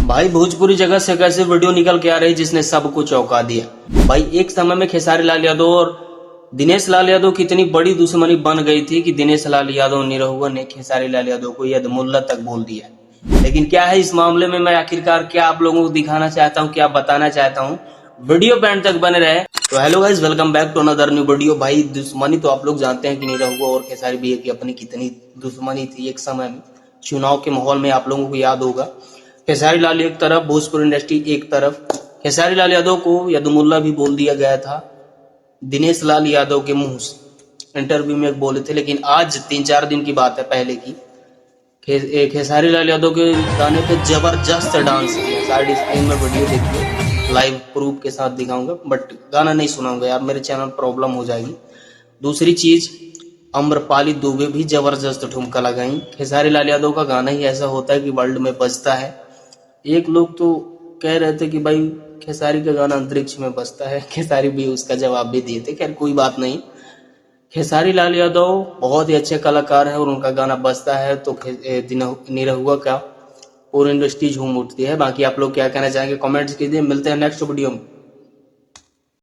भाई भोजपुरी जगह से कैसे वीडियो निकल के आ रही जिसने सबको चौंका दिया। भाई एक समय में खेसारी लाल यादव और दिनेश लाल यादव की इतनी बड़ी दुश्मनी बन गई थी कि दिनेश लाल यादव निरहुआ ने खेसारी लाल यादव को यदमुल्ला तक बोल दिया। लेकिन क्या है इस मामले में, मैं आखिरकार क्या आप लोगों को दिखाना चाहता हूँ, क्या बताना चाहता हूँ, वीडियो बैंड तक बने रहे। तो hello guys, welcome back to another new video. भाई दुश्मनी तो आप लोग जानते हैं कि निरहुआ और खेसारी भैया की अपनी कितनी दुश्मनी थी एक समय में। चुनाव के माहौल में आप लोगों को याद होगा, खेसारी लाल एक तरफ, भोजपुरी इंडस्ट्री एक तरफ। खेसारी लाल यादव को यदमुल्ला भी बोल दिया गया था दिनेश लाल यादव के मुंह से, इंटरव्यू में बोले थे। लेकिन आज 3-4 दिन की बात है पहले की, खेसारी लाल यादव के गाने पे जबरदस्त डांस किया। साइड स्क्रीन में वीडियो देखिए, लाइव प्रूफ के साथ दिखाऊंगा, बट गाना नहीं सुनाऊंगा यार, मेरे चैनल प्रॉब्लम हो जाएगी। दूसरी चीज, अम्रपाली दुबे भी जबरदस्त ठुमका लगाई। खेसारी लाल यादव का गाना ही ऐसा होता है कि वर्ल्ड में बजता है। एक लोग तो कह रहे थे कि भाई खेसारी का गाना अंतरिक्ष में बजता है, खेसारी भी उसका जवाब भी दिए थे। खैर कोई बात नहीं, खेसारी लाल यादव बहुत ही अच्छे कलाकार हैं और उनका गाना बजता है तो निरहुआ का पूरी इंडस्ट्री झूम उठती है। बाकी आप लोग क्या कहना चाहेंगे कमेंट्स कीजिए। मिलते हैं नेक्स्ट वीडियो में।